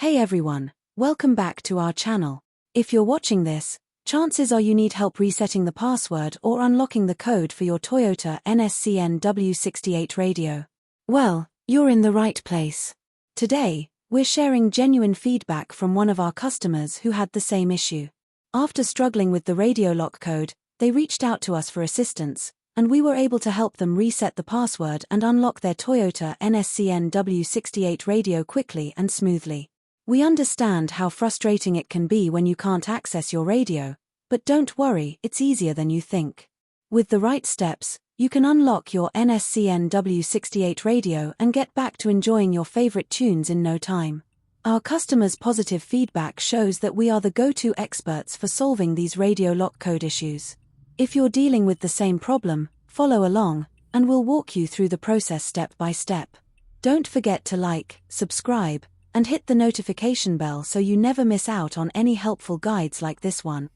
Hey everyone, welcome back to our channel. If you're watching this, chances are you need help resetting the password or unlocking the code for your Toyota NSCN-W68 radio. Well, you're in the right place. Today, we're sharing genuine feedback from one of our customers who had the same issue. After struggling with the radio lock code, they reached out to us for assistance, and we were able to help them reset the password and unlock their Toyota NSCN-W68 radio quickly and smoothly. We understand how frustrating it can be when you can't access your radio, but don't worry, it's easier than you think. With the right steps, you can unlock your NSCN-W68 radio and get back to enjoying your favorite tunes in no time. Our customers' positive feedback shows that we are the go-to experts for solving these radio lock code issues. If you're dealing with the same problem, follow along, and we'll walk you through the process step by step. Don't forget to like, subscribe, and hit the notification bell so you never miss out on any helpful guides like this one.